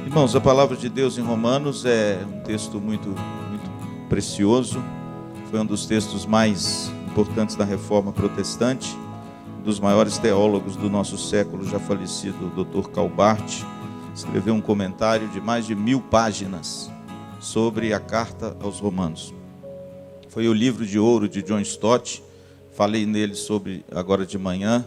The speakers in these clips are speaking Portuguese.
Irmãos, a palavra de Deus em Romanos é um texto muito precioso. Foi um dos textos mais importantes da Reforma Protestante, um dos maiores teólogos do nosso século, já falecido, Dr. Calbart, escreveu um comentário de mais de 1000 páginas sobre a carta aos Romanos. Foi o livro de ouro de John Stott, falei nele sobre agora de manhã.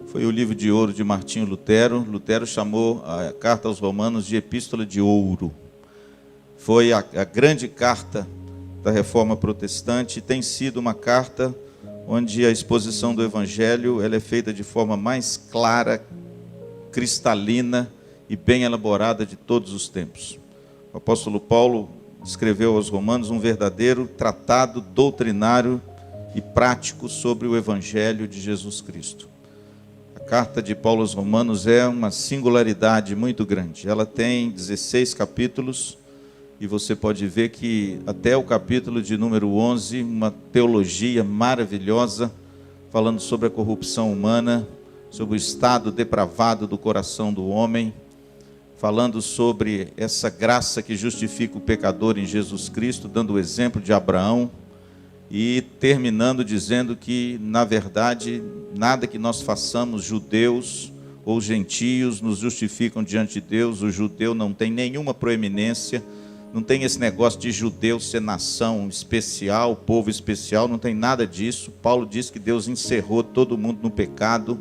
Foi o livro de ouro de Martinho Lutero. Lutero chamou a carta aos Romanos de Epístola de Ouro. Foi a grande carta da Reforma Protestante. Tem sido uma carta onde a exposição do Evangelho ela é feita de forma mais clara, cristalina e bem elaborada de todos os tempos. O apóstolo Paulo escreveu aos Romanos um verdadeiro tratado doutrinário e prático sobre o Evangelho de Jesus Cristo. A carta de Paulo aos Romanos é uma singularidade muito grande. Ela tem 16 capítulos e você pode ver que até o capítulo de número 11, uma teologia maravilhosa, falando sobre a corrupção humana, sobre o estado depravado do coração do homem, falando sobre essa graça que justifica o pecador em Jesus Cristo, dando o exemplo de Abraão, e terminando dizendo que, na verdade, nada que nós façamos, judeus ou gentios, nos justificam diante de Deus. O judeu não tem nenhuma proeminência, não tem esse negócio de judeu ser nação especial, povo especial, não tem nada disso. Paulo diz que Deus encerrou todo mundo no pecado,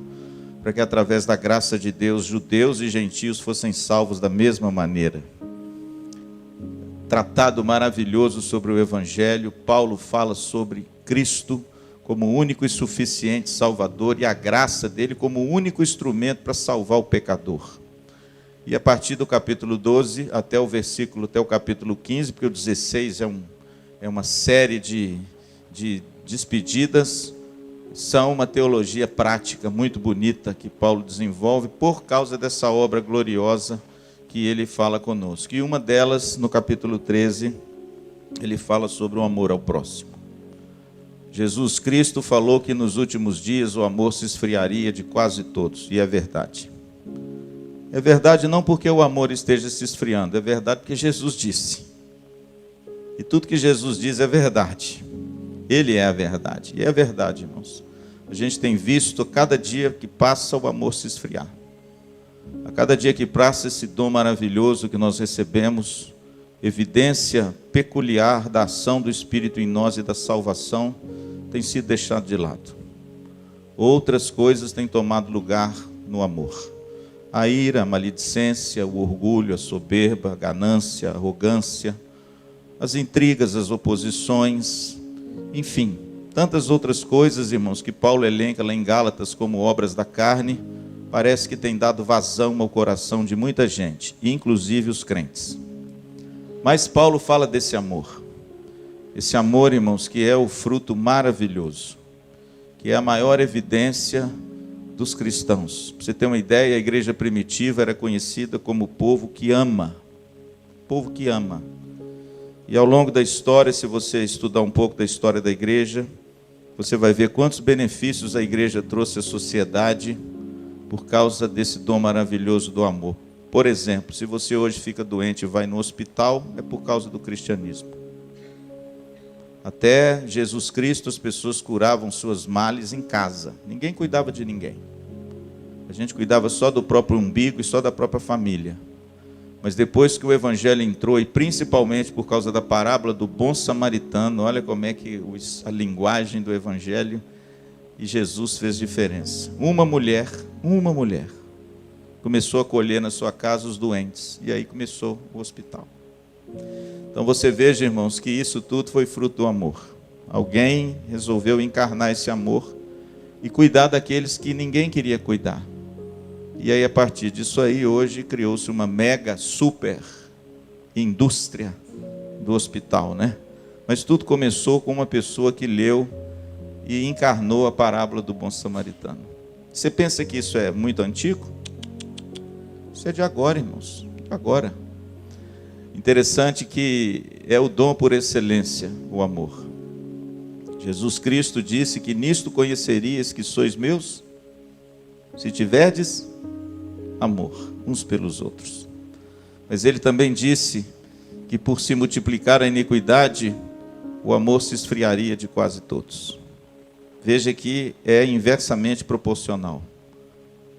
para que através da graça de Deus, judeus e gentios fossem salvos da mesma maneira. Tratado maravilhoso sobre o Evangelho. Paulo fala sobre Cristo como o único e suficiente Salvador e a graça dele como o único instrumento para salvar o pecador. E a partir do capítulo 12 até o capítulo 15, porque o 16 é uma série de despedidas, são uma teologia prática muito bonita que Paulo desenvolve por causa dessa obra gloriosa que ele fala conosco. E uma delas, no capítulo 13, ele fala sobre o amor ao próximo. Jesus Cristo falou que nos últimos dias o amor se esfriaria de quase todos, e é verdade. É verdade não porque o amor esteja se esfriando, é verdade porque Jesus disse. E tudo que Jesus diz é verdade. Ele é a verdade. E é verdade, irmãos. A gente tem visto, cada dia que passa, o amor se esfriar. A cada dia que passa, esse dom maravilhoso que nós recebemos, evidência peculiar da ação do Espírito em nós e da salvação, tem sido deixado de lado. Outras coisas têm tomado lugar no amor. A ira, a maledicência, o orgulho, a soberba, a ganância, a arrogância, as intrigas, as oposições, enfim, tantas outras coisas, irmãos, que Paulo elenca lá em Gálatas como obras da carne, parece que tem dado vazão ao coração de muita gente, inclusive os crentes. Mas Paulo fala desse amor. Esse amor, irmãos, que é o fruto maravilhoso, que é a maior evidência dos cristãos. Para você ter uma ideia, a igreja primitiva era conhecida como o povo que ama. Povo que ama. E ao longo da história, se você estudar um pouco da história da igreja, você vai ver quantos benefícios a igreja trouxe à sociedade por causa desse dom maravilhoso do amor. Por exemplo, se você hoje fica doente e vai no hospital, é por causa do cristianismo. Até Jesus Cristo, as pessoas curavam suas males em casa. Ninguém cuidava de ninguém. A gente cuidava só do próprio umbigo e só da própria família. Mas depois que o Evangelho entrou, e principalmente por causa da parábola do bom samaritano, olha como é que a linguagem do Evangelho e Jesus fez diferença. Uma mulher começou a acolher na sua casa os doentes, e aí começou o hospital. Então você veja, irmãos, que isso tudo foi fruto do amor. Alguém resolveu encarnar esse amor e cuidar daqueles que ninguém queria cuidar. E aí, a partir disso aí, hoje criou-se uma mega, super indústria do hospital, né? Mas tudo começou com uma pessoa que leu e encarnou a parábola do bom samaritano. Você pensa que isso é muito antigo? Isso é de agora, irmãos, de agora. Interessante que é o dom por excelência, o amor. Jesus Cristo disse que nisto conhecerias que sois meus, se tiverdes amor uns pelos outros. Mas ele também disse que por se multiplicar a iniquidade, o amor se esfriaria de quase todos. Veja que é inversamente proporcional.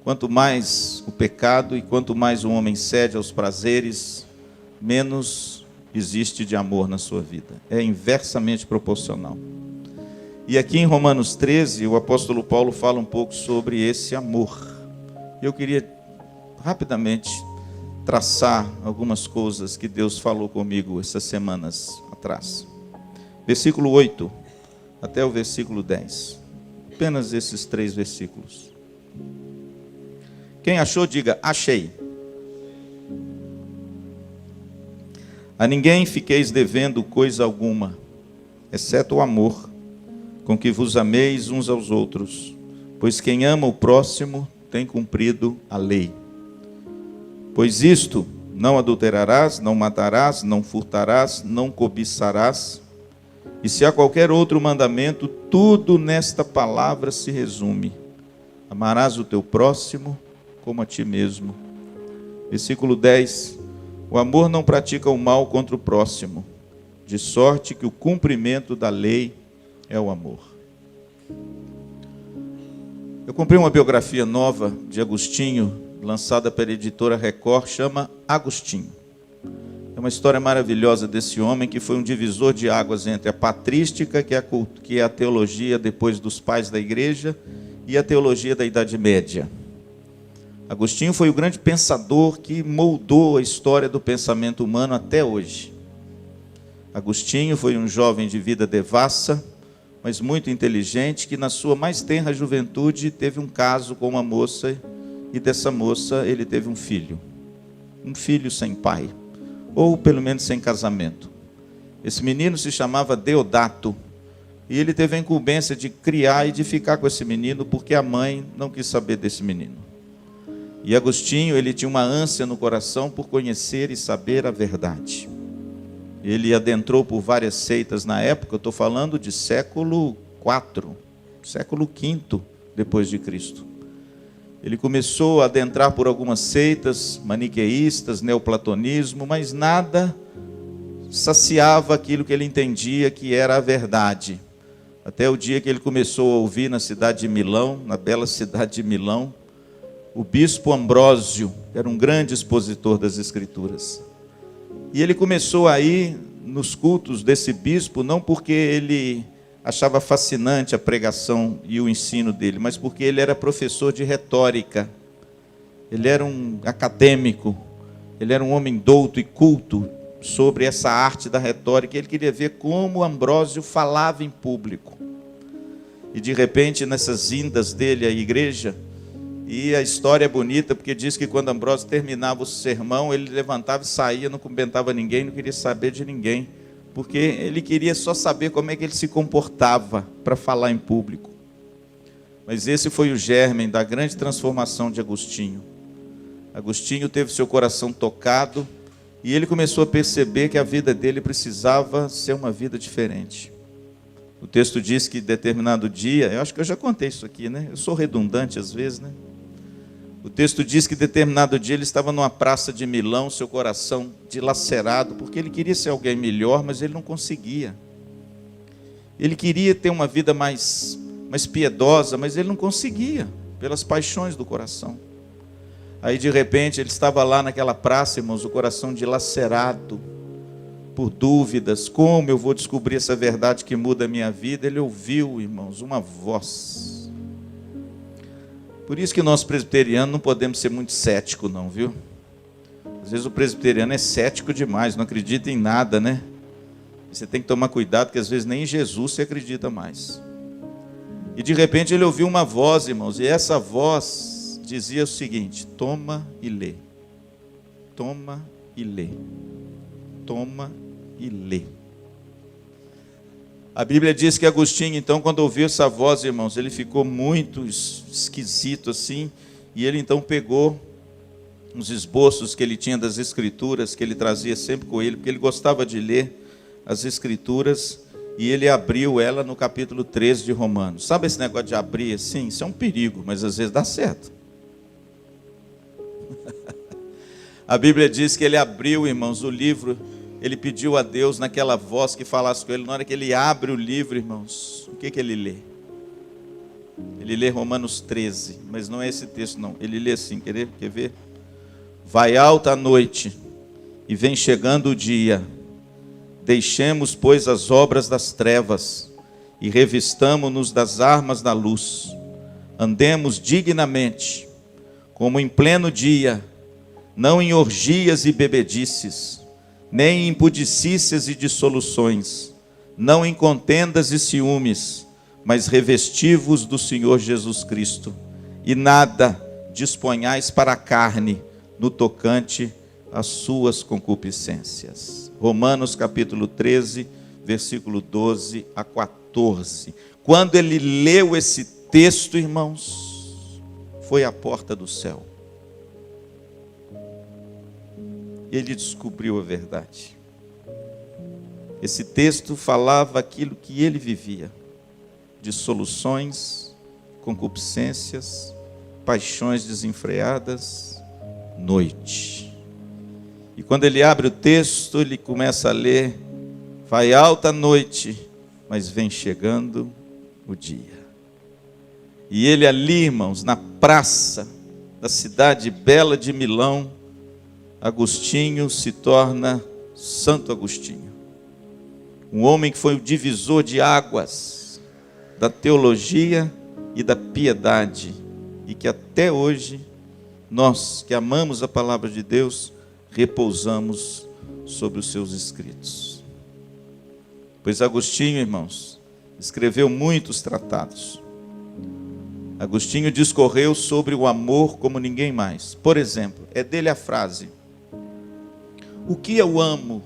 Quanto mais o pecado e quanto mais o homem cede aos prazeres, menos existe de amor na sua vida. É inversamente proporcional. E aqui em Romanos 13, o apóstolo Paulo fala um pouco sobre esse amor. Eu queria rapidamente traçar algumas coisas que Deus falou comigo essas semanas atrás. Versículo 8 até o versículo 10. Apenas esses 3 versículos. Quem achou, diga, achei. A ninguém fiqueis devendo coisa alguma, exceto o amor, com que vos ameis uns aos outros, pois quem ama o próximo tem cumprido a lei. Pois isto, não adulterarás, não matarás, não furtarás, não cobiçarás, e se há qualquer outro mandamento, tudo nesta palavra se resume: amarás o teu próximo como a ti mesmo. Versículo 10. O amor não pratica o mal contra o próximo, de sorte que o cumprimento da lei é o amor. Eu comprei uma biografia nova de Agostinho, lançada pela editora Record, chama Agostinho. É uma história maravilhosa desse homem que foi um divisor de águas entre a patrística, que é a teologia depois dos pais da igreja, e a teologia da Idade Média. Agostinho foi o grande pensador que moldou a história do pensamento humano até hoje. Agostinho foi um jovem de vida devassa, mas muito inteligente, que na sua mais tenra juventude teve um caso com uma moça, e dessa moça ele teve um filho sem pai, ou pelo menos sem casamento. Esse menino se chamava Deodato, e ele teve a incumbência de criar e de ficar com esse menino, porque a mãe não quis saber desse menino. E Agostinho, ele tinha uma ânsia no coração por conhecer e saber a verdade. Ele adentrou por várias seitas na época, eu estou falando de século IV, século V depois de Cristo. Ele começou a adentrar por algumas seitas maniqueístas, neoplatonismo, mas nada saciava aquilo que ele entendia que era a verdade. Até o dia que ele começou a ouvir na cidade de Milão, na bela cidade de Milão, o bispo Ambrósio, que era um grande expositor das Escrituras. E ele começou a ir nos cultos desse bispo, não porque ele achava fascinante a pregação e o ensino dele, mas porque ele era professor de retórica. Ele era um acadêmico, ele era um homem douto e culto sobre essa arte da retórica. Ele queria ver como Ambrósio falava em público. E de repente, nessas indas dele à igreja, e a história é bonita, porque diz que quando Ambrósio terminava o sermão, ele levantava e saía, não cumprimentava ninguém, não queria saber de ninguém, porque ele queria só saber como é que ele se comportava para falar em público. Mas esse foi o germe da grande transformação de Agostinho. Agostinho teve seu coração tocado, e ele começou a perceber que a vida dele precisava ser uma vida diferente. O texto diz que determinado dia, eu acho que eu já contei isso aqui, né? Eu sou redundante às vezes, né? O texto diz que determinado dia ele estava numa praça de Milão, seu coração dilacerado, porque ele queria ser alguém melhor, mas ele não conseguia. Ele queria ter uma vida mais piedosa, mas ele não conseguia, pelas paixões do coração. Aí de repente ele estava lá naquela praça, irmãos, o coração dilacerado por dúvidas, como eu vou descobrir essa verdade que muda a minha vida? Ele ouviu, irmãos, uma voz. Por isso que nós presbiterianos não podemos ser muito céticos não, viu? Às vezes o presbiteriano é cético demais, não acredita em nada, né? Você tem que tomar cuidado, porque às vezes nem em Jesus você acredita mais. E de repente ele ouviu uma voz, irmãos, e essa voz dizia o seguinte: toma e lê. Toma e lê. Toma e lê. A Bíblia diz que Agostinho, então, quando ouviu essa voz, irmãos, ele ficou muito esquisito assim, e ele então pegou uns esboços que ele tinha das Escrituras, que ele trazia sempre com ele, porque ele gostava de ler as Escrituras, e ele abriu ela no capítulo 13 de Romanos. Sabe esse negócio de abrir assim? Isso é um perigo, mas às vezes dá certo. A Bíblia diz que ele abriu, irmãos, o livro, ele pediu a Deus naquela voz que falasse com ele. Na hora que ele abre o livro, irmãos, o que ele lê? Ele lê Romanos 13, mas não é esse texto não. Ele lê assim, quer ver? Vai alta a noite e vem chegando o dia. Deixemos, pois, as obras das trevas e revistamo-nos das armas da luz. Andemos dignamente, como em pleno dia, não em orgias e bebedices, nem em impudicícias e dissoluções, não em contendas e ciúmes, mas revesti-vos do Senhor Jesus Cristo, e nada disponhais para a carne no tocante às suas concupiscências. Romanos capítulo 13, versículo 12 a 14. Quando ele leu esse texto, irmãos, foi à porta do céu. Ele descobriu a verdade. Esse texto falava aquilo que ele vivia: dissoluções, concupiscências, paixões desenfreadas, noite. E quando ele abre o texto, ele começa a ler: vai alta a noite, mas vem chegando o dia. E ele ali, irmãos, na praça da cidade bela de Milão, Agostinho se torna Santo Agostinho. Um homem que foi o divisor de águas da teologia e da piedade, e que até hoje, nós que amamos a palavra de Deus, repousamos sobre os seus escritos. Pois Agostinho, irmãos, escreveu muitos tratados. Agostinho discorreu sobre o amor como ninguém mais. Por exemplo, é dele a frase: o que eu amo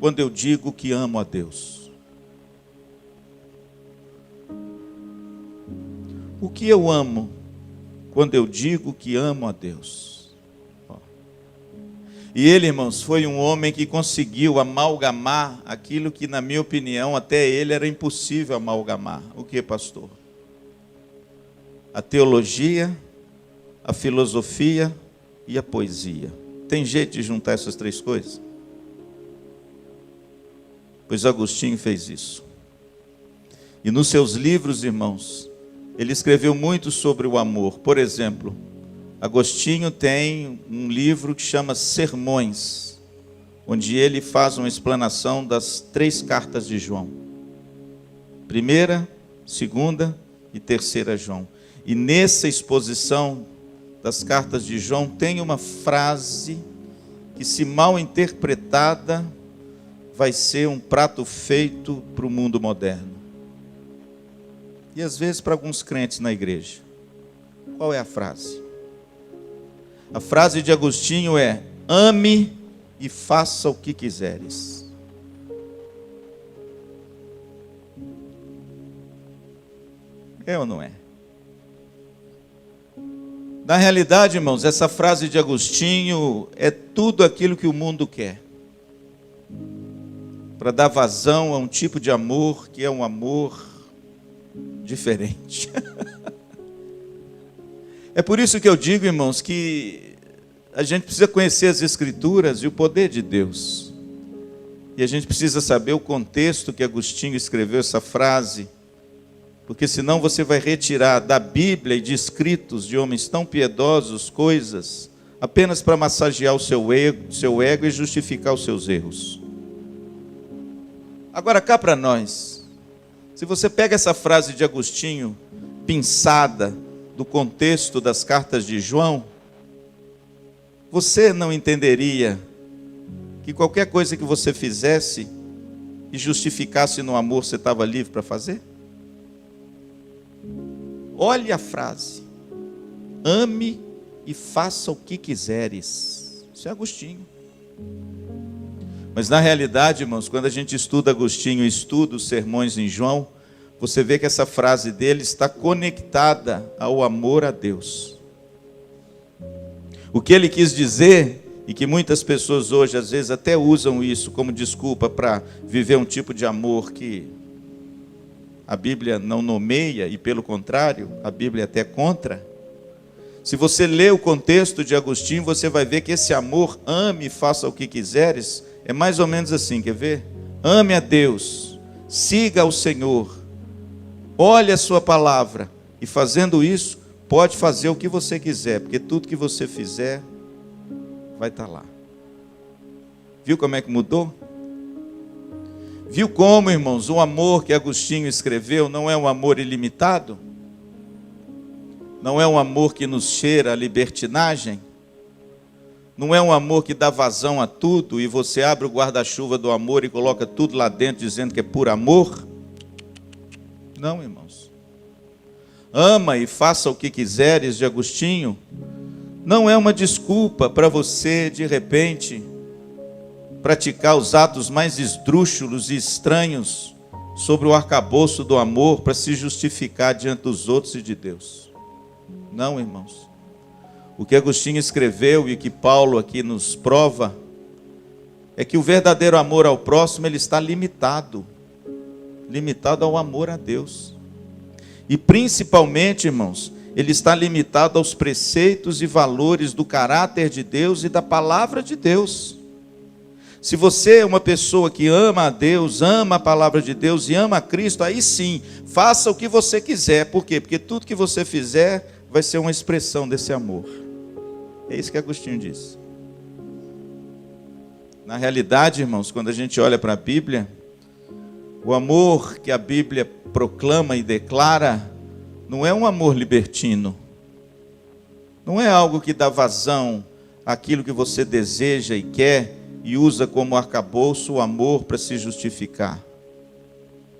quando eu digo que amo a Deus? O que eu amo quando eu digo que amo a Deus? E ele, irmãos, foi um homem que conseguiu amalgamar aquilo que, na minha opinião, até ele era impossível amalgamar. O que, pastor? A teologia, a filosofia e a poesia. Tem jeito de juntar essas três coisas? Pois Agostinho fez isso. E nos seus livros, irmãos, ele escreveu muito sobre o amor. Por exemplo, Agostinho tem um livro que chama Sermões, onde ele faz uma explanação das 3 cartas de João. 1ª, 2ª e 3ª João. E nessa exposição das cartas de João tem uma frase que, se mal interpretada, vai ser um prato feito para o mundo moderno. E às vezes para alguns crentes na igreja. Qual é a frase? A frase de Agostinho é: ame e faça o que quiseres. É ou não é? Na realidade, irmãos, essa frase de Agostinho é tudo aquilo que o mundo quer, para dar vazão a um tipo de amor que é um amor diferente. É por isso que eu digo, irmãos, que a gente precisa conhecer as Escrituras e o poder de Deus. E a gente precisa saber o contexto que Agostinho escreveu essa frase, porque senão você vai retirar da Bíblia e de escritos de homens tão piedosos coisas apenas para massagear o seu ego e justificar os seus erros. Agora cá para nós, se você pega essa frase de Agostinho, pinçada do contexto das cartas de João, você não entenderia que qualquer coisa que você fizesse e justificasse no amor, você estava livre para fazer? Olhe a frase: ame e faça o que quiseres. Isso é Agostinho. Mas na realidade, irmãos, quando a gente estuda Agostinho e estuda os sermões em João, você vê que essa frase dele está conectada ao amor a Deus. O que ele quis dizer, e que muitas pessoas hoje às vezes até usam isso como desculpa para viver um tipo de amor que a Bíblia não nomeia, e pelo contrário, a Bíblia é até contra. Se você lê o contexto de Agostinho, você vai ver que esse amor, ame e faça o que quiseres, é mais ou menos assim, quer ver? Ame a Deus, siga ao Senhor, olhe a sua palavra, e fazendo isso, pode fazer o que você quiser, porque tudo que você fizer, vai estar lá. Viu como é que mudou? Viu como, irmãos, o amor que Agostinho escreveu não é um amor ilimitado? Não é um amor que nos cheira a libertinagem? Não é um amor que dá vazão a tudo e você abre o guarda-chuva do amor e coloca tudo lá dentro dizendo que é por amor? Não, irmãos. Ama e faça o que quiseres, de Agostinho, não é uma desculpa para você, de repente, praticar os atos mais esdrúxulos e estranhos sobre o arcabouço do amor para se justificar diante dos outros e de Deus. Não, irmãos. O que Agostinho escreveu e que Paulo aqui nos prova é que o verdadeiro amor ao próximo, ele está limitado ao amor a Deus. E principalmente, irmãos, ele está limitado aos preceitos e valores do caráter de Deus e da palavra de Deus. Se você é uma pessoa que ama a Deus, ama a palavra de Deus e ama a Cristo, aí sim, faça o que você quiser. Por quê? Porque tudo que você fizer vai ser uma expressão desse amor. É isso que Agostinho diz. Na realidade, irmãos, quando a gente olha para a Bíblia, o amor que a Bíblia proclama e declara não é um amor libertino. Não é algo que dá vazão àquilo que você deseja e quer e usa como arcabouço o amor para se justificar.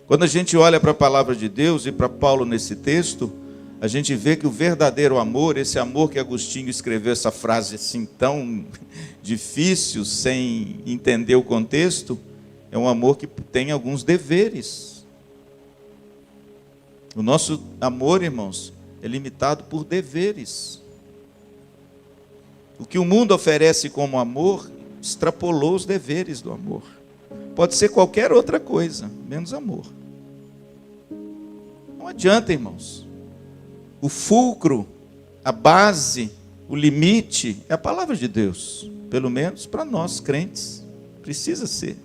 Quando a gente olha para a palavra de Deus e para Paulo nesse texto, a gente vê que o verdadeiro amor, esse amor que Agostinho escreveu essa frase assim tão difícil, sem entender o contexto, é um amor que tem alguns deveres. O nosso amor, irmãos, é limitado por deveres. O que o mundo oferece como amor, extrapolou os deveres do amor. Pode ser qualquer outra coisa, menos amor. Não adianta, irmãos. O fulcro, a base, o limite é a palavra de Deus. Pelo menos para nós crentes, precisa ser.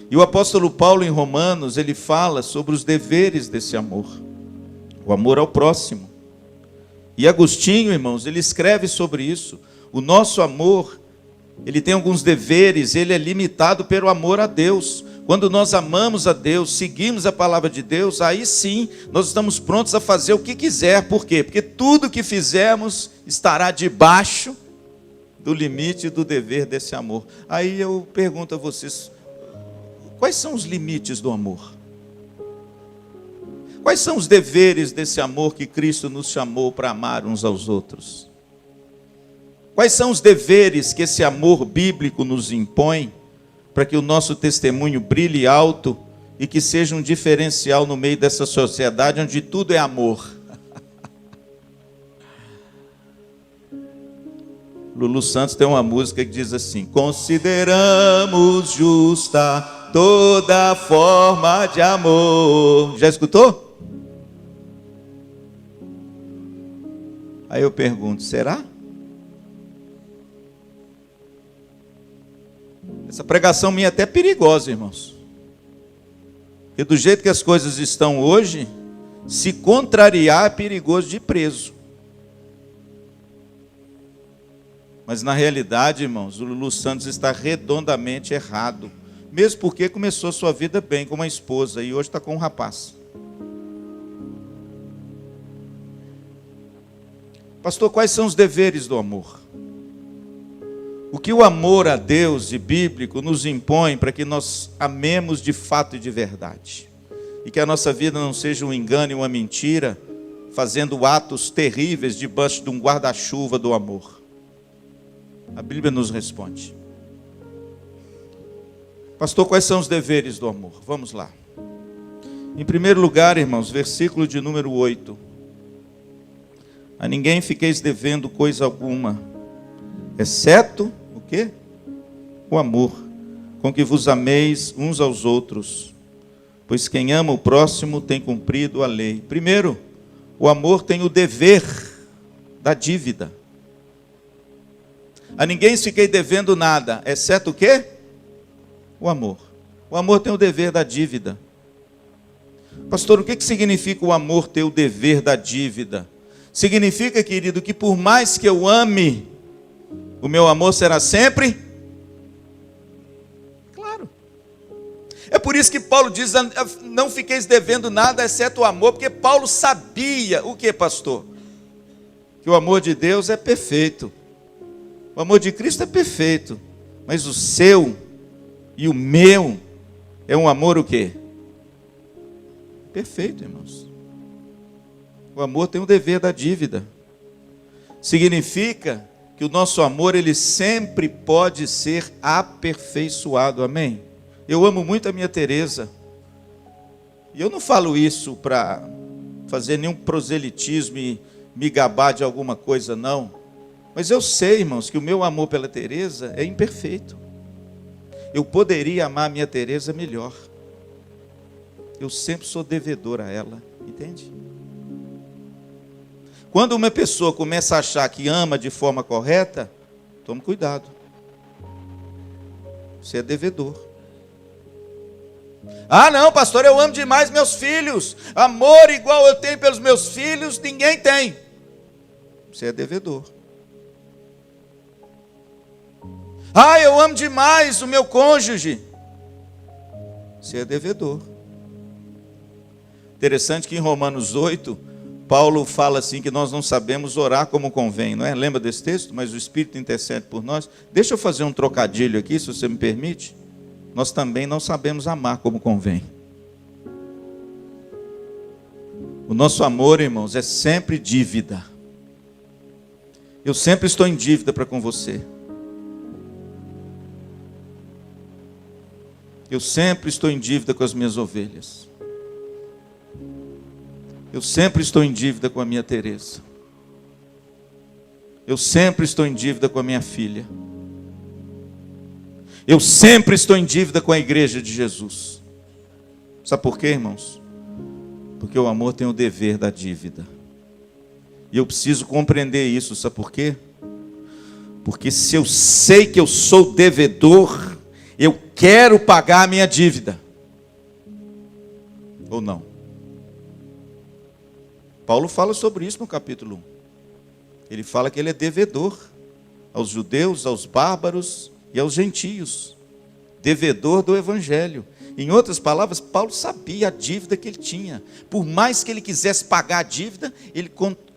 E o apóstolo Paulo em Romanos, ele fala sobre os deveres desse amor. O amor ao próximo. E Agostinho, irmãos, ele escreve sobre isso. O nosso amor, ele tem alguns deveres, ele é limitado pelo amor a Deus. Quando nós amamos a Deus, seguimos a palavra de Deus, aí sim, nós estamos prontos a fazer o que quiser. Por quê? Porque tudo que fizermos estará debaixo do limite do dever desse amor. Aí eu pergunto a vocês, quais são os limites do amor? Quais são os deveres desse amor que Cristo nos chamou para amar uns aos outros? Quais são os deveres que esse amor bíblico nos impõe para que o nosso testemunho brilhe alto e que seja um diferencial no meio dessa sociedade onde tudo é amor? Lulu Santos tem uma música que diz assim: consideramos justa toda forma de amor. Já escutou? Aí eu pergunto, será? Essa pregação minha é até perigosa, irmãos. Porque do jeito que as coisas estão hoje, se contrariar é perigoso de ir preso. Mas na realidade, irmãos, o Lulu Santos está redondamente errado. Mesmo porque começou sua vida bem com uma esposa e hoje está com um rapaz. Pastor, quais são os deveres do amor? O que o amor a Deus e bíblico nos impõe para que nós amemos de fato e de verdade. E que a nossa vida não seja um engano e uma mentira, fazendo atos terríveis debaixo de um guarda-chuva do amor. A Bíblia nos responde. Pastor, quais são os deveres do amor? Vamos lá. Em primeiro lugar, irmãos, versículo de número 8. A ninguém fiqueis devendo coisa alguma, exceto o quê? O amor, com que vos ameis uns aos outros. pois quem ama o próximo tem cumprido a lei. Primeiro, o amor tem o dever da dívida. A ninguém fiquei devendo nada, exceto o quê? O amor. O amor tem o dever da dívida. Pastor, o que significa o amor ter o dever da dívida? Significa, querido, que por mais que eu ame, o meu amor será sempre claro. É por isso que Paulo diz, não fiqueis devendo nada, exceto o amor, porque Paulo sabia, o que, pastor? Que o amor de Deus é perfeito. O amor de Cristo é perfeito, mas o seu e o meu é um amor o quê? Perfeito, irmãos. O amor tem o dever da dívida. Significa que o nosso amor, ele sempre pode ser aperfeiçoado, amém? Eu amo muito a minha Teresa, e eu não falo isso para fazer nenhum proselitismo e me gabar de alguma coisa, não. Mas eu sei, irmãos, que o meu amor pela Teresa é imperfeito. Eu poderia amar a minha Teresa melhor. Eu sempre sou devedor a ela, entende? Quando uma pessoa começa a achar que ama de forma correta, tome cuidado. Você é devedor. Ah, não, pastor, eu amo demais meus filhos. Amor igual eu tenho pelos meus filhos, ninguém tem. Você é devedor. Ah, eu amo demais o meu cônjuge. Você é devedor. Interessante que em Romanos 8, Paulo fala assim que nós não sabemos orar como convém, não é? Lembra desse texto? Mas o Espírito intercede por nós. Deixa eu fazer um trocadilho aqui, se você me permite. Nós também não sabemos amar como convém. O nosso amor, irmãos, é sempre dívida. Eu sempre estou em dívida para com você. Eu sempre estou em dívida com as minhas ovelhas. Eu sempre estou em dívida com a minha Teresa. Eu sempre estou em dívida com a minha filha. Eu sempre estou em dívida com a igreja de Jesus. Sabe por quê, irmãos? Porque o amor tem o dever da dívida. E eu preciso compreender isso, sabe por quê? Porque se eu sei que eu sou devedor, eu quero pagar a minha dívida. Ou não? Paulo fala sobre isso no capítulo 1. Ele fala que ele é devedor aos judeus, aos bárbaros e aos gentios. Devedor do evangelho. Em outras palavras, Paulo sabia a dívida que ele tinha. Por mais que ele quisesse pagar a dívida, ele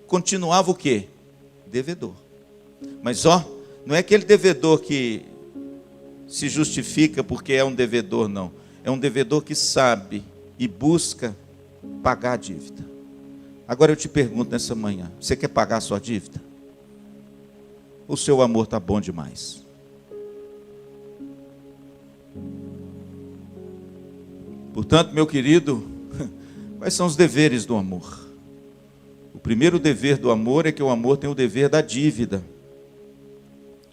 continuava o quê? Devedor. Mas não é aquele devedor que se justifica porque é um devedor, não. É um devedor que sabe e busca pagar a dívida. Agora eu te pergunto nessa manhã, você quer pagar a sua dívida? O seu amor está bom demais. Portanto, meu querido, quais são os deveres do amor? O primeiro dever do amor é que o amor tem o dever da dívida.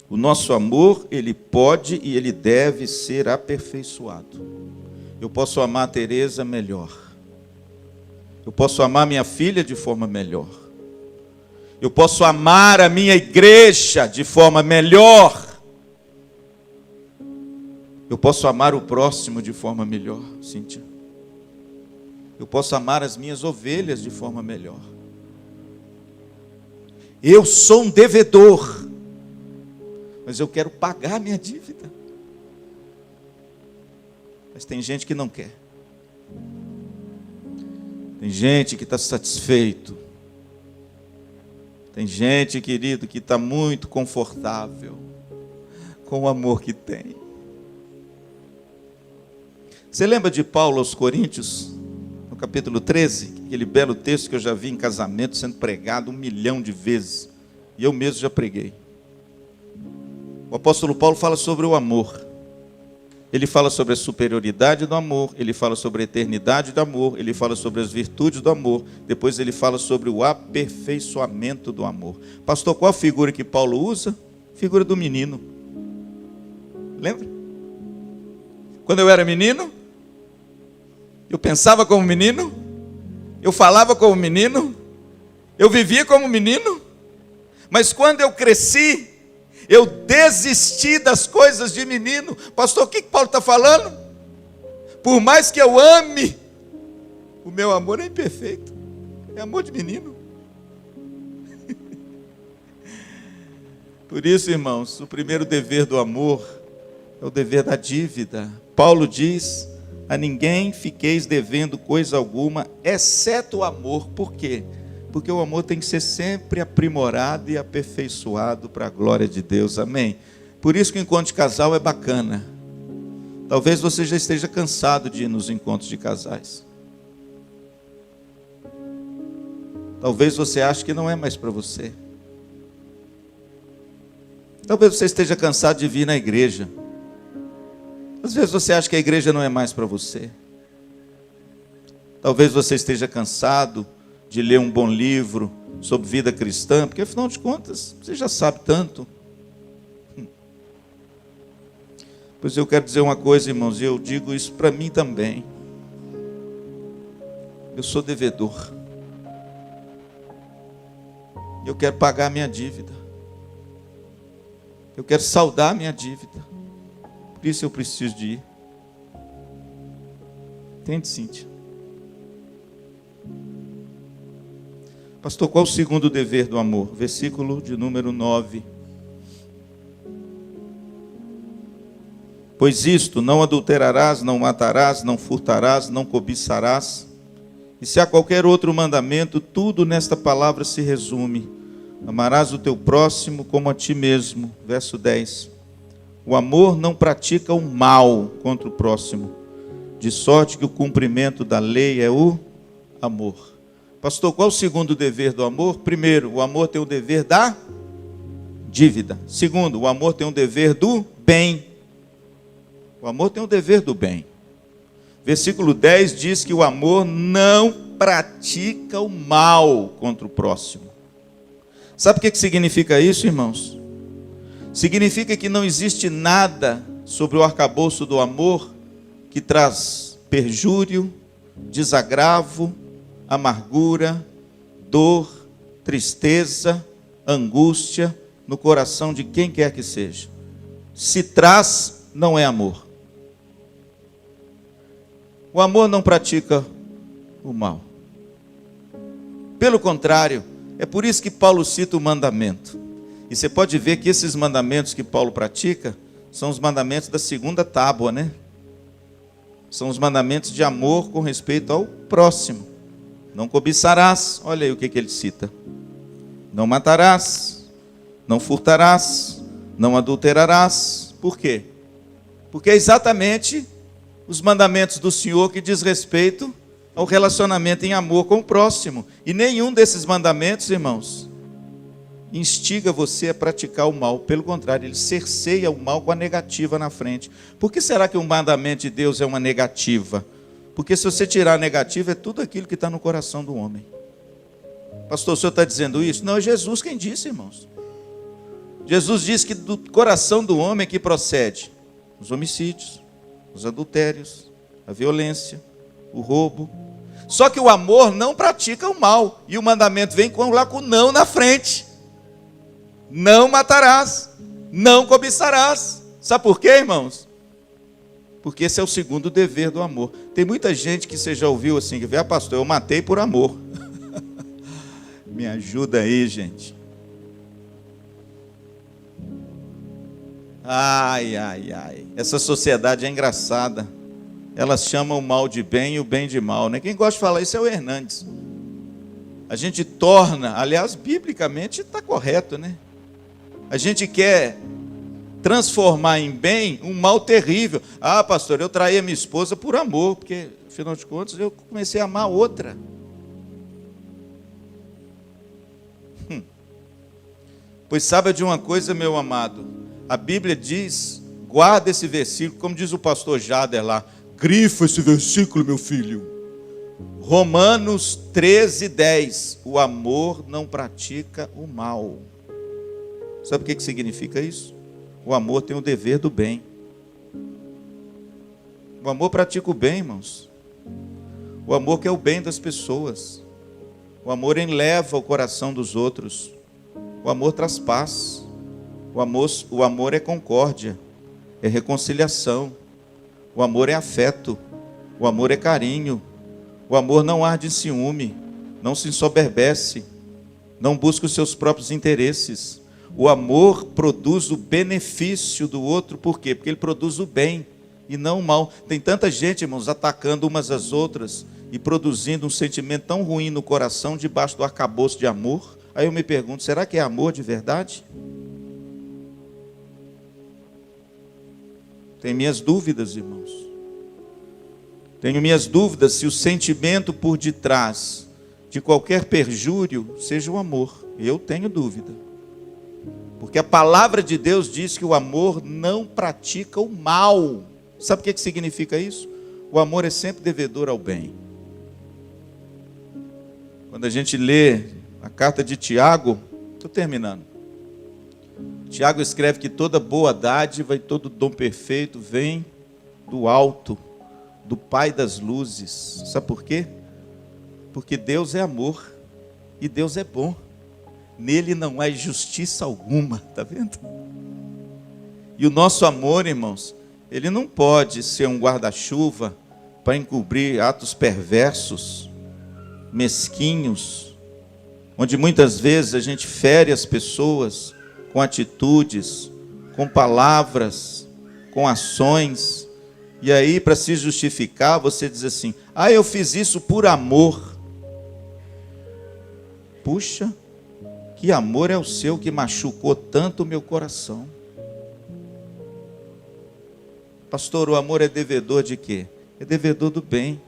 O nosso amor, ele pode e ele deve ser aperfeiçoado. Eu posso amar a Teresa melhor. Eu posso amar minha filha de forma melhor. Eu posso amar a minha igreja de forma melhor. Eu posso amar o próximo de forma melhor, Cíntia. Eu posso amar as minhas ovelhas de forma melhor. Eu sou um devedor, mas eu quero pagar a minha dívida. Mas tem gente que não quer. Tem gente que está satisfeito. Tem gente, querido, que está muito confortável com o amor que tem. Você lembra de Paulo aos Coríntios, no capítulo 13? Aquele belo texto que eu já vi em casamento sendo pregado 1 milhão de vezes. E eu mesmo já preguei. O apóstolo Paulo fala sobre o amor. Ele fala sobre a superioridade do amor, ele fala sobre a eternidade do amor, ele fala sobre as virtudes do amor, depois ele fala sobre o aperfeiçoamento do amor. Pastor, qual a figura que Paulo usa? Figura do menino. Lembra? Quando eu era menino, Eu pensava como menino, eu falava como menino, eu vivia como menino, mas quando eu cresci, eu desisti das coisas de menino. Pastor, o que Paulo está falando? Por mais que eu ame, o meu amor é imperfeito, é amor de menino. Por isso, irmãos, o primeiro dever do amor é o dever da dívida. Paulo diz: a ninguém fiqueis devendo coisa alguma, exceto o amor. Por quê? Porque o amor tem que ser sempre aprimorado e aperfeiçoado para a glória de Deus, amém? Por isso que o encontro de casal é bacana. Talvez você já esteja cansado de ir nos encontros de casais. Talvez você ache que não é mais para você. Talvez você esteja cansado de vir na igreja. Às vezes você acha que a igreja não é mais para você. Talvez você esteja cansado de ler um bom livro sobre vida cristã, porque afinal de contas, você já sabe tanto. Pois eu quero dizer uma coisa, irmãos, e eu digo isso para mim também. Eu sou devedor. Eu quero pagar a minha dívida. Eu quero saldar a minha dívida. Por isso eu preciso de ir. Entende, Cíntia? Pastor, qual o segundo dever do amor? Versículo de número 9. Pois isto, não adulterarás, não matarás, não furtarás, não cobiçarás. E se há qualquer outro mandamento, tudo nesta palavra se resume: amarás o teu próximo como a ti mesmo. Verso 10. O amor não pratica o mal contra o próximo, de sorte que o cumprimento da lei é o amor. Pastor, qual o segundo dever do amor? Primeiro, o amor tem o dever da dívida. Segundo, o amor tem o dever do bem. O amor tem o dever do bem. Versículo 10 diz que o amor não pratica o mal contra o próximo. Sabe o que significa isso, irmãos? Significa que não existe nada sobre o arcabouço do amor que traz perjúrio, desagravo, amargura, dor, tristeza, angústia no coração de quem quer que seja. Se traz, não é amor. O amor não pratica o mal. Pelo contrário, é por isso que Paulo cita o mandamento. E você pode ver que esses mandamentos que Paulo pratica são os mandamentos da segunda tábua, né? São os mandamentos de amor com respeito ao próximo. Não cobiçarás, olha aí o que ele cita. Não matarás, não furtarás, não adulterarás. Por quê? Porque é exatamente os mandamentos do Senhor que diz respeito ao relacionamento em amor com o próximo. E nenhum desses mandamentos, irmãos, instiga você a praticar o mal. Pelo contrário, ele cerceia o mal com a negativa na frente. Por que será que o mandamento de Deus é uma negativa? Porque se você tirar a negativa, é tudo aquilo que está no coração do homem. Pastor, o senhor está dizendo isso? Não, é Jesus quem disse, irmãos. Jesus disse que do coração do homem é que procede os homicídios, os adultérios, a violência, o roubo. Só que o amor não pratica o mal. E o mandamento vem lá com o não na frente. Não matarás, não cobiçarás. Sabe por quê, irmãos? Porque esse é o segundo dever do amor. Tem muita gente que você já ouviu assim, que vê, pastor, eu matei por amor. Me ajuda aí, gente. Ai, ai, ai. Essa sociedade é engraçada. Elas chamam o mal de bem e o bem de mal, né? Quem gosta de falar isso é o Hernandes. A gente torna, aliás, biblicamente está correto, né? A gente quer transformar em bem um mal terrível. Ah, pastor, eu traí a minha esposa por amor, porque, afinal de contas, eu comecei a amar outra. Pois saiba de uma coisa, meu amado, a Bíblia diz, guarda esse versículo, como diz o pastor Jader lá, grifa esse versículo, meu filho. Romanos 13:10, o amor não pratica o mal. Sabe o que significa isso? O amor tem o dever do bem. O amor pratica o bem, irmãos. O amor quer o bem das pessoas. O amor enleva o coração dos outros. O amor traz paz. O amor é concórdia, é reconciliação. O amor é afeto. O amor é carinho. O amor não arde em ciúme, não se ensoberbece, não busca os seus próprios interesses. O amor produz o benefício do outro, por quê? Porque ele produz o bem e não o mal. Tem tanta gente, irmãos, atacando umas às outras e produzindo um sentimento tão ruim no coração debaixo do arcabouço de amor. Aí eu me pergunto, será que é amor de verdade? Tenho minhas dúvidas, irmãos. Tenho minhas dúvidas se o sentimento por detrás de qualquer perjúrio seja o amor. Eu tenho dúvida. Porque a palavra de Deus diz que o amor não pratica o mal. Sabe o que significa isso? O amor é sempre devedor ao bem. Quando a gente lê a carta de Tiago, estou terminando. Tiago escreve que toda boa dádiva e todo dom perfeito vem do alto, do Pai das luzes. Sabe por quê? Porque Deus é amor e Deus é bom. Nele não há injustiça alguma, está vendo? E o nosso amor, irmãos, ele não pode ser um guarda-chuva para encobrir atos perversos, mesquinhos, onde muitas vezes a gente fere as pessoas com atitudes, com palavras, com ações. E aí, para se justificar, você diz assim: ah, eu fiz isso por amor. Puxa, que amor é o seu que machucou tanto o meu coração? Pastor, o amor é devedor de quê? É devedor do bem.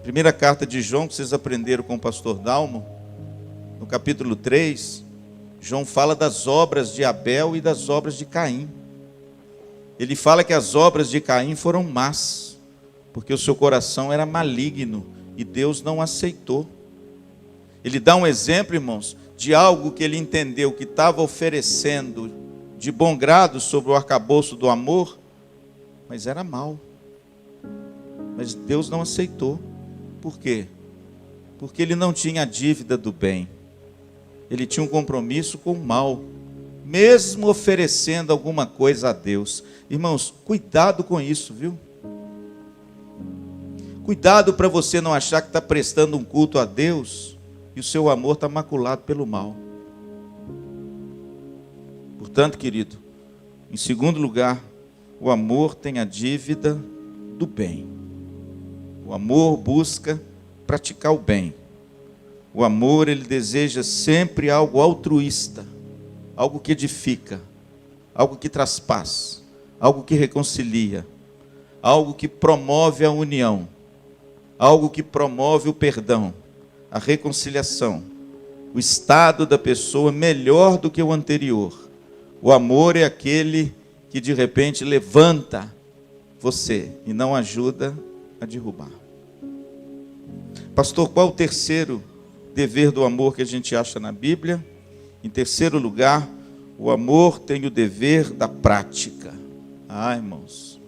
Primeira carta de João, que vocês aprenderam com o pastor Dalmo, no capítulo 3, João fala das obras de Abel e das obras de Caim. Ele fala que as obras de Caim foram más, porque o seu coração era maligno e Deus não aceitou. Ele dá um exemplo, irmãos, de algo que ele entendeu que estava oferecendo de bom grado sobre o arcabouço do amor, mas era mal. Mas Deus não aceitou. Por quê? Porque ele não tinha a dívida do bem. Ele tinha um compromisso com o mal, mesmo oferecendo alguma coisa a Deus. Irmãos, cuidado com isso, viu? Cuidado para você não achar que está prestando um culto a Deus e o seu amor está maculado pelo mal. Portanto, querido, em segundo lugar, o amor tem a dívida do bem. O amor busca praticar o bem. O amor, ele deseja sempre algo altruísta, algo que edifica, algo que traz paz, algo que reconcilia, algo que promove a união, algo que promove o perdão, a reconciliação, o estado da pessoa melhor do que o anterior. O amor é aquele que de repente levanta você e não ajuda a derrubar. Pastor, qual o terceiro dever do amor que a gente acha na Bíblia? Em terceiro lugar, o amor tem o dever da prática. Irmãos,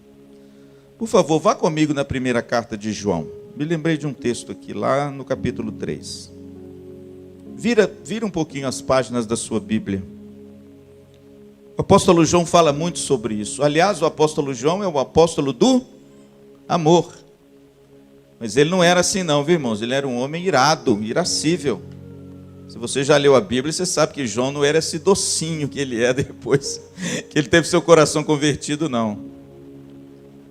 por favor, vá comigo na primeira carta de João. Me lembrei de um texto aqui, lá no capítulo 3. Vira um pouquinho as páginas da sua Bíblia. O apóstolo João fala muito sobre isso. Aliás, o apóstolo João é o apóstolo do amor. Mas ele não era assim não, viu, irmãos? Ele era um homem irado, irascível. Se você já leu a Bíblia, você sabe que João não era esse docinho que ele é depois que ele teve seu coração convertido, não.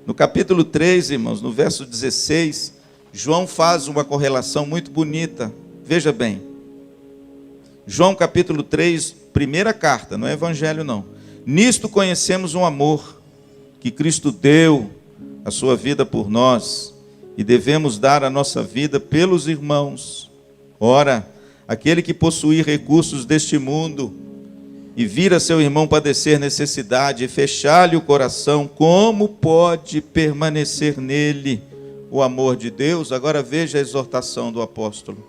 No capítulo 3, irmãos, no verso 16, João faz uma correlação muito bonita. Veja bem. João capítulo 3, primeira carta, não é evangelho não. Nisto conhecemos um amor, que Cristo deu a sua vida por nós, e devemos dar a nossa vida pelos irmãos. Ora, aquele que possuir recursos deste mundo, e vir a seu irmão padecer necessidade, e fechar-lhe o coração, como pode permanecer nele o amor de Deus? Agora veja a exortação do apóstolo.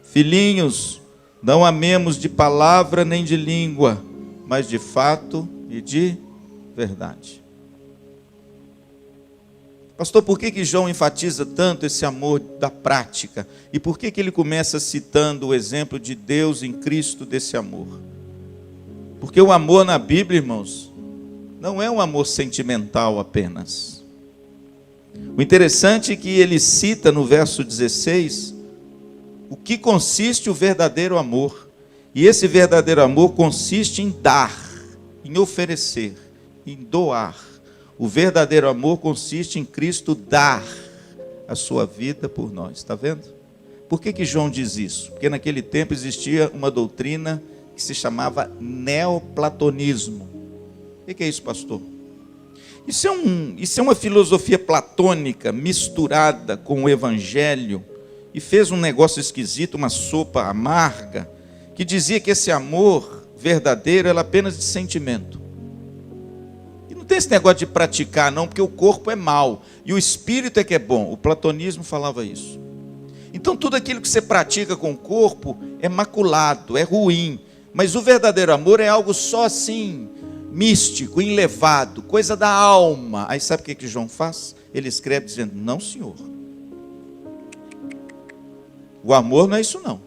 Filhinhos, não amemos de palavra nem de língua, mas de fato e de verdade. Pastor, por que João enfatiza tanto esse amor da prática? E por que ele começa citando o exemplo de Deus em Cristo desse amor? Porque o amor na Bíblia, irmãos, não é um amor sentimental apenas. O interessante é que ele cita no verso 16 o que consiste o verdadeiro amor. E esse verdadeiro amor consiste em dar, em oferecer, em doar. O verdadeiro amor consiste em Cristo dar a sua vida por nós. Está vendo? Por que João diz isso? Porque naquele tempo existia uma doutrina que se chamava neoplatonismo. O que é isso, pastor? Isso é uma filosofia platônica misturada com o evangelho e fez um negócio esquisito, uma sopa amarga, que dizia que esse amor verdadeiro era apenas de sentimento. E não tem esse negócio de praticar não, porque o corpo é mau e o espírito é que é bom. O platonismo falava isso. Então tudo aquilo que você pratica com o corpo é maculado, é ruim. Mas o verdadeiro amor é algo só assim, místico, elevado, coisa da alma. Aí sabe o que João faz? Ele escreve dizendo, não senhor. O amor não é isso não.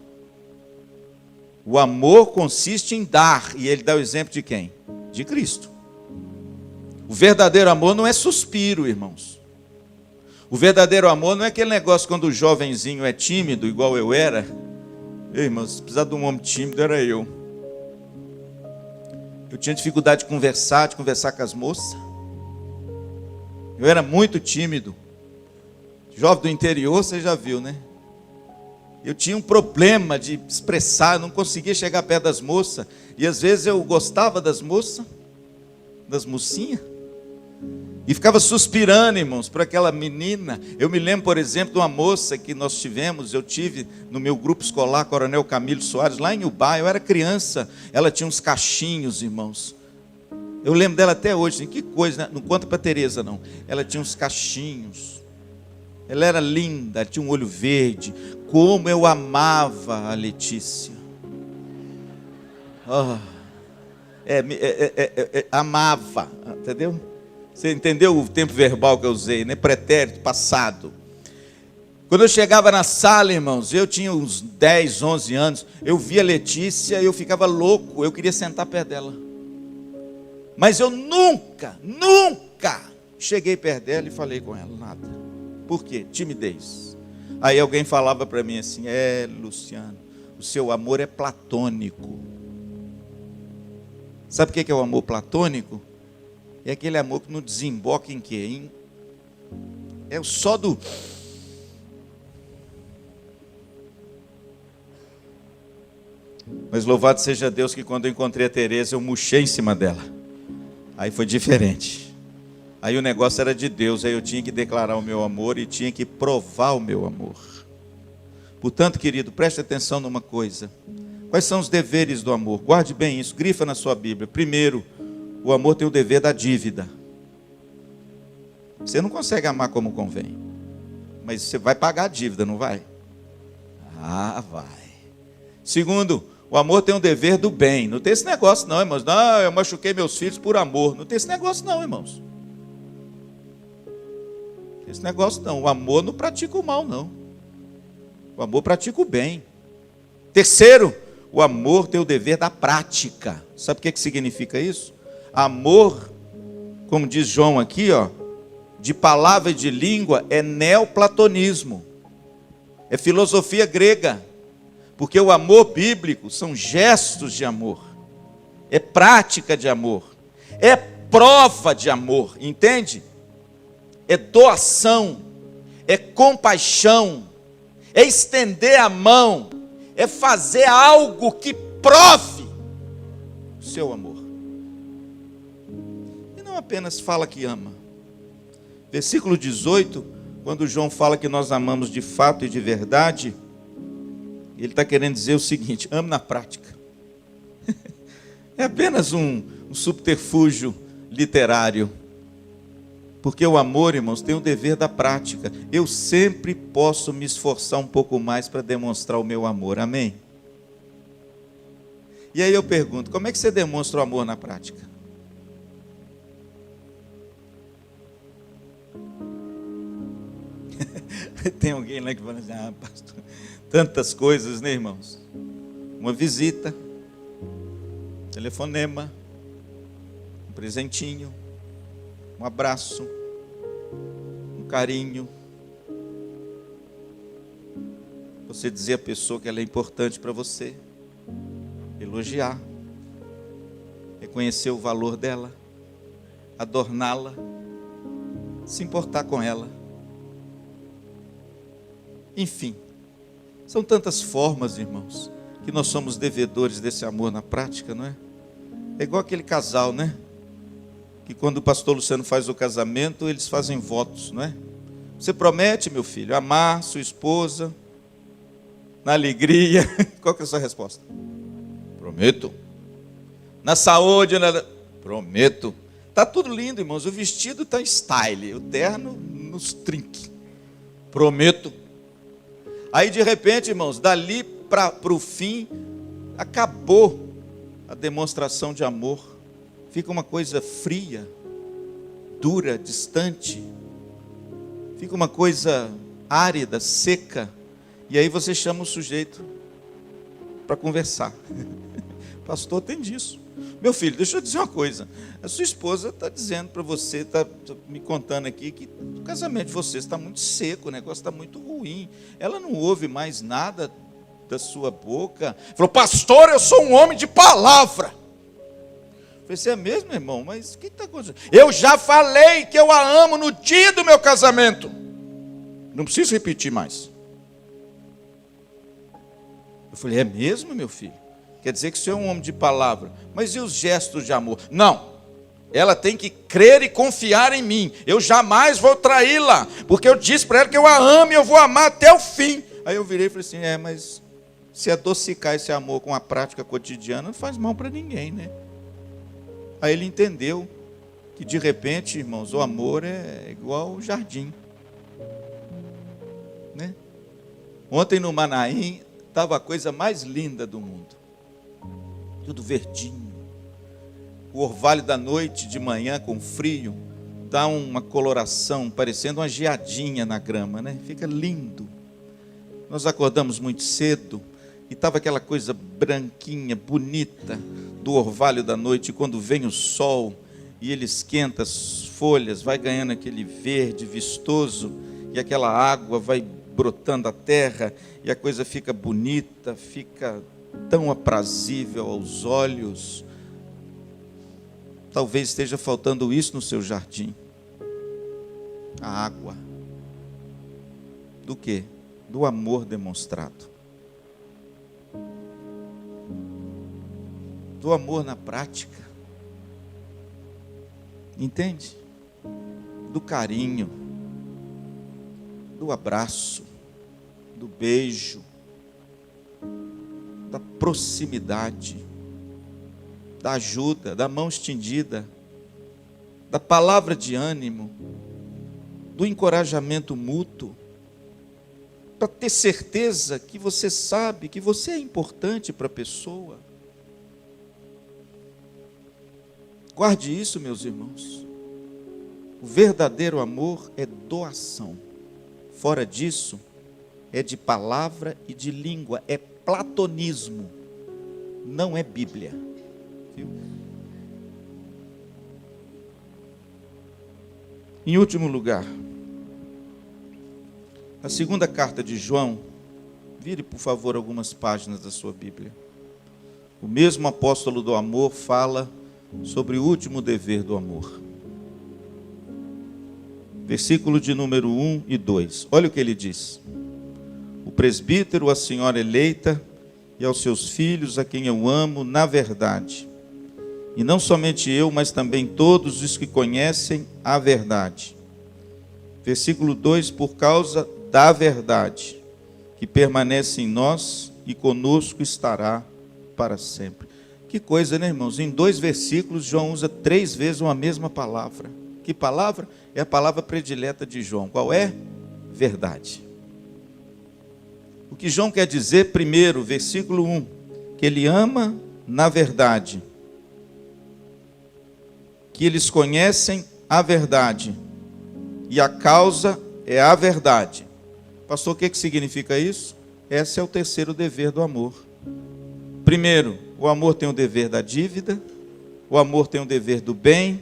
O amor consiste em dar. E ele dá o exemplo de quem? De Cristo. O verdadeiro amor não é suspiro, irmãos. O verdadeiro amor não é aquele negócio quando o jovenzinho é tímido, igual eu era. Ei, irmãos, se precisar de um homem tímido, era eu. Eu tinha dificuldade de conversar com as moças. Eu era muito tímido. Jovem do interior, você já viu, né? Eu tinha um problema de expressar, eu não conseguia chegar perto das moças. E às vezes eu gostava das moças, das mocinhas, e ficava suspirando, irmãos, por aquela menina. Eu me lembro, por exemplo, de uma moça que eu tive no meu grupo escolar, Coronel Camilo Soares, lá em Ubá. Eu era criança, ela tinha uns cachinhos, irmãos. Eu lembro dela até hoje, que coisa, né? Não conta para Tereza não. Ela tinha uns cachinhos. Ela era linda, tinha um olho verde. Como eu amava a Letícia. Amava, entendeu? Você entendeu o tempo verbal que eu usei, né? Pretérito, passado. Quando eu chegava na sala, irmãos, eu tinha uns 10, 11 anos, eu via a Letícia e eu ficava louco, eu queria sentar perto dela. Mas eu nunca cheguei perto dela e falei com ela, nada. Por quê? Timidez. Aí alguém falava para mim assim, Luciano, o seu amor é platônico. Sabe o que é o amor platônico? É aquele amor que não desemboca em quê? É só do... Mas louvado seja Deus que quando eu encontrei a Tereza, eu murchei em cima dela. Aí foi diferente. Aí o negócio era de Deus, aí eu tinha que declarar o meu amor e tinha que provar o meu amor. Portanto, querido, preste atenção numa coisa. Quais são os deveres do amor? Guarde bem isso, grifa na sua Bíblia. Primeiro, o amor tem o dever da dívida. Você não consegue amar como convém, mas você vai pagar a dívida, não vai? Ah, vai. Segundo, o amor tem o dever do bem. Não tem esse negócio não, irmãos. Não, eu machuquei meus filhos por amor. Não tem esse negócio não, irmãos. Não tem esse negócio não. O amor não pratica o mal, não. O amor pratica o bem. Terceiro, o amor tem o dever da prática. Sabe o que significa isso? Amor, como diz João aqui, de palavra e de língua, é neoplatonismo. É filosofia grega. Porque o amor bíblico são gestos de amor. É prática de amor. É prova de amor, entende? É doação. É compaixão. É estender a mão. É fazer algo que prove o seu amor. E não apenas fala que ama. Versículo 18, quando João fala que nós amamos de fato e de verdade, ele está querendo dizer o seguinte, ame na prática. É apenas um subterfúgio literário. Porque o amor, irmãos, tem o dever da prática. Eu sempre posso me esforçar um pouco mais para demonstrar o meu amor. Amém? E aí eu pergunto, como é que você demonstra o amor na prática? Tem alguém lá que fala assim, pastor, tantas coisas, né, irmãos? Uma visita, telefonema, um presentinho, um abraço, um carinho. Você dizer à pessoa que ela é importante para você, elogiar, reconhecer o valor dela, adorná-la, se importar com ela. Enfim, são tantas formas, irmãos, que nós somos devedores desse amor na prática, não é? É igual aquele casal, né? Que quando o pastor Luciano faz o casamento, eles fazem votos, não é? Você promete, meu filho, amar sua esposa na alegria. Qual que é a sua resposta? Prometo. Na saúde, prometo. Tá tudo lindo, irmãos. O vestido está em style, o terno nos trinques. Prometo. Aí de repente, irmãos, dali para o fim, acabou a demonstração de amor. Fica uma coisa fria, dura, distante. Fica uma coisa árida, seca. E aí você chama o sujeito para conversar. Pastor, tem disso. Meu filho, deixa eu dizer uma coisa. A sua esposa está dizendo para você, está me contando aqui, que o casamento de vocês está muito seco, o negócio está muito ruim. Ela não ouve mais nada da sua boca. Falou, pastor, eu sou um homem de palavra. Eu falei, você é mesmo, irmão? Mas o que está acontecendo? Eu já falei que eu a amo no dia do meu casamento. Não preciso repetir mais. Eu falei, é mesmo, meu filho? Quer dizer que o senhor é um homem de palavra. Mas e os gestos de amor? Não. Ela tem que crer e confiar em mim. Eu jamais vou traí-la. Porque eu disse para ela que eu a amo e eu vou amar até o fim. Aí eu virei e falei assim, mas se adocicar esse amor com a prática cotidiana, não faz mal para ninguém, né? Aí ele entendeu que de repente, irmãos, o amor é igual o jardim. Né? Ontem no Manaim, estava a coisa mais linda do mundo. Tudo verdinho. O orvalho da noite, de manhã, com frio, dá uma coloração, parecendo uma geadinha na grama, né? Fica lindo. Nós acordamos muito cedo, e estava aquela coisa branquinha, bonita, do orvalho da noite, e quando vem o sol, e ele esquenta as folhas, vai ganhando aquele verde vistoso, e aquela água vai brotando a terra, e a coisa fica bonita, fica tão aprazível aos olhos. Talvez esteja faltando isso no seu jardim. A água. Do quê? Do amor demonstrado. Do amor na prática. Entende? Do carinho. Do abraço. Do beijo. Da proximidade, da ajuda, da mão estendida, da palavra de ânimo, do encorajamento mútuo, para ter certeza que você sabe que você é importante para a pessoa. Guarde isso, meus irmãos. O verdadeiro amor é doação. Fora disso, é de palavra e de língua, é platonismo, não é Bíblia. Viu? Em último lugar, a segunda carta de João, vire por favor algumas páginas da sua Bíblia. O mesmo apóstolo do amor fala sobre o último dever do amor. Versículo de número 1 e 2. Olha o que ele diz. O presbítero, a senhora eleita, e aos seus filhos, a quem eu amo, na verdade. E não somente eu, mas também todos os que conhecem a verdade. Versículo 2, por causa da verdade, que permanece em nós e conosco estará para sempre. Que coisa, né, irmãos? Em 2 versículos, João usa 3 vezes uma mesma palavra. Que palavra? É a palavra predileta de João. Qual é? Verdade. O que João quer dizer, primeiro, versículo 1, que ele ama na verdade, que eles conhecem a verdade, e a causa é a verdade. Pastor, o que significa isso? Esse é o terceiro dever do amor. Primeiro, o amor tem o dever da dívida, o amor tem o dever do bem,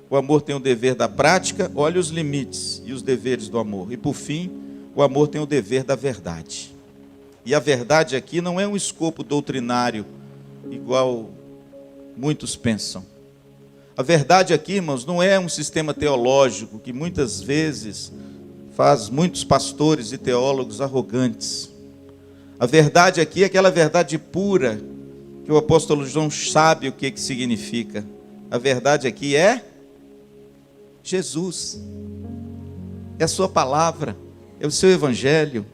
o amor tem o dever da prática. Olha os limites e os deveres do amor. E por fim, o amor tem o dever da verdade. E a verdade aqui não é um escopo doutrinário, igual muitos pensam. A verdade aqui, irmãos, não é um sistema teológico que muitas vezes faz muitos pastores e teólogos arrogantes. A verdade aqui é aquela verdade pura, que o apóstolo João sabe o que significa. A verdade aqui é Jesus. É a sua palavra, é o seu evangelho.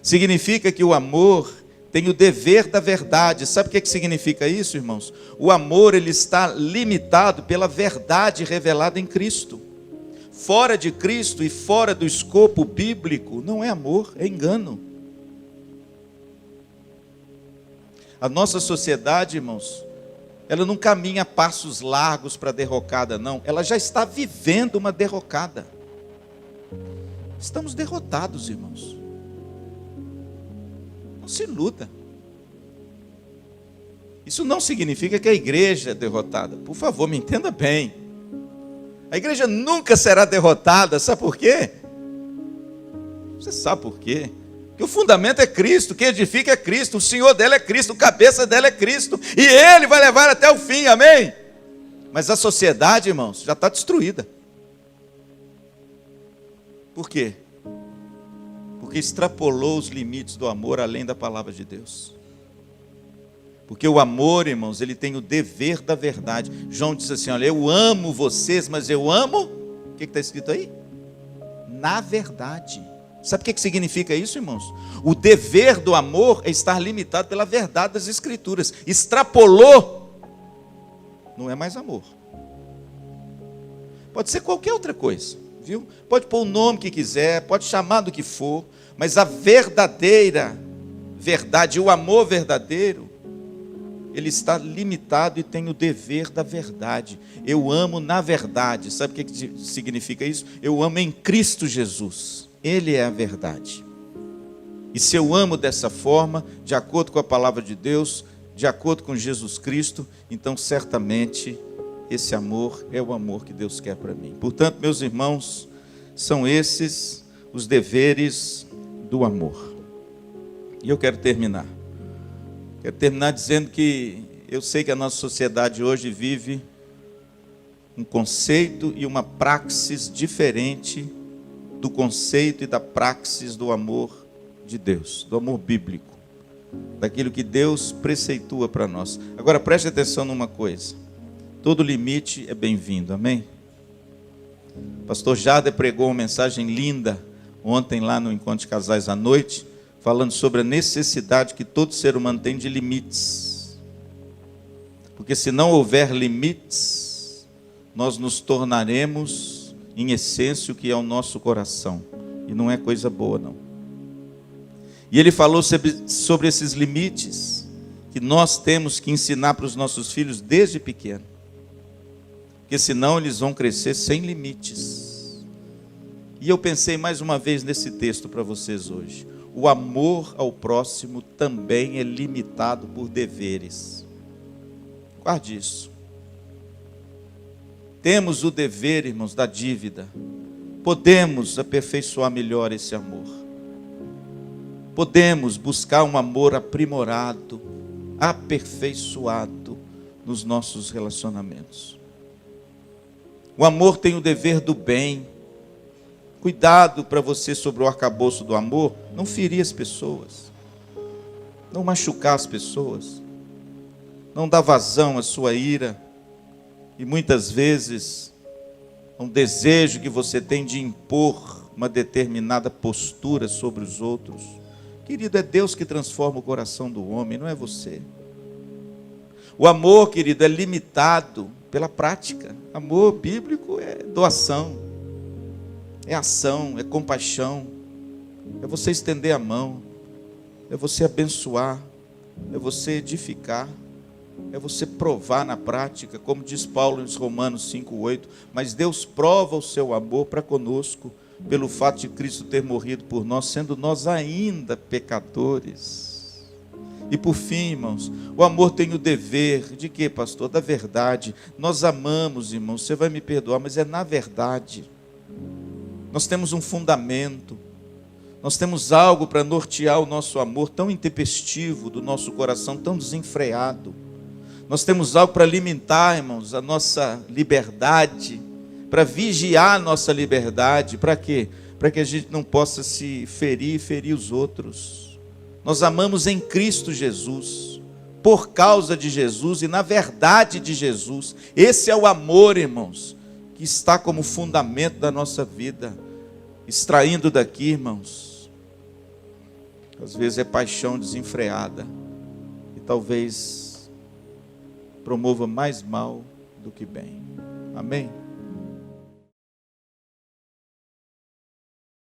Significa que o amor tem o dever da verdade. Sabe o que significa isso, irmãos? O amor, ele está limitado pela verdade revelada em Cristo. Fora de Cristo e fora do escopo bíblico, não é amor, é engano. A nossa sociedade, irmãos, ela não caminha a passos largos para a derrocada, não. Ela já está vivendo uma derrocada. Estamos derrotados, irmãos. Não se iluda. Isso não significa que a igreja é derrotada. Por favor, me entenda bem. A igreja nunca será derrotada. Sabe por quê? Você sabe por quê? Que o fundamento é Cristo, quem edifica é Cristo, o Senhor dela é Cristo, o cabeça dela é Cristo, e Ele vai levar até o fim, amém? Mas a sociedade, irmãos, já está destruída. Por quê? Porque extrapolou os limites do amor além da palavra de Deus. Porque o amor, irmãos, ele tem o dever da verdade. João disse assim, olha, eu amo vocês, mas eu amo, o que está escrito aí? Na verdade. Sabe o que significa isso, irmãos? O dever do amor é estar limitado pela verdade das Escrituras. Extrapolou, não é mais amor. Pode ser qualquer outra coisa, viu? Pode pôr o nome que quiser, pode chamar do que for, mas a verdadeira verdade, o amor verdadeiro, ele está limitado e tem o dever da verdade. Eu amo na verdade. Sabe o que significa isso? Eu amo em Cristo Jesus. Ele é a verdade. E se eu amo dessa forma, de acordo com a palavra de Deus, de acordo com Jesus Cristo, então certamente esse amor é o amor que Deus quer para mim. Portanto, meus irmãos, são esses os deveres do amor. E eu quero terminar. Quero terminar dizendo que eu sei que a nossa sociedade hoje vive um conceito e uma praxis diferente do conceito e da praxis do amor de Deus, do amor bíblico, daquilo que Deus preceitua para nós. Agora preste atenção numa coisa, todo limite é bem-vindo, amém? O pastor Jader pregou uma mensagem linda ontem lá no Encontro de Casais à noite, falando sobre a necessidade que todo ser humano tem de limites, porque se não houver limites, nós nos tornaremos em essência o que é o nosso coração, e não é coisa boa não. E ele falou sobre esses limites, que nós temos que ensinar para os nossos filhos desde pequeno, porque senão eles vão crescer sem limites. E eu pensei mais uma vez nesse texto para vocês hoje, o amor ao próximo também é limitado por deveres, guarde isso. Temos o dever, irmãos, da dívida. Podemos aperfeiçoar melhor esse amor. Podemos buscar um amor aprimorado, aperfeiçoado nos nossos relacionamentos. O amor tem o dever do bem. Cuidado para você sobre o arcabouço do amor, não ferir as pessoas, não machucar as pessoas, não dar vazão à sua ira. E muitas vezes, um desejo que você tem de impor uma determinada postura sobre os outros. Querido, é Deus que transforma o coração do homem, não é você. O amor, querido, é limitado pela prática. Amor bíblico é doação, é ação, é compaixão, é você estender a mão, é você abençoar, é você edificar. É você provar na prática, como diz Paulo em Romanos 5,8, mas Deus prova o seu amor para conosco, pelo fato de Cristo ter morrido por nós, sendo nós ainda pecadores. E por fim, irmãos, o amor tem o dever de quê, pastor? Da verdade. Nós amamos, irmãos, você vai me perdoar, mas é na verdade. Nós temos um fundamento, nós temos algo para nortear o nosso amor tão intempestivo do nosso coração, tão desenfreado. Nós temos algo para alimentar, irmãos, a nossa liberdade, para vigiar a nossa liberdade. Para quê? Para que a gente não possa se ferir e ferir os outros. Nós amamos em Cristo Jesus, por causa de Jesus e na verdade de Jesus. Esse é o amor, irmãos, que está como fundamento da nossa vida. Extraindo daqui, irmãos, às vezes é paixão desenfreada e talvez promova mais mal do que bem. Amém?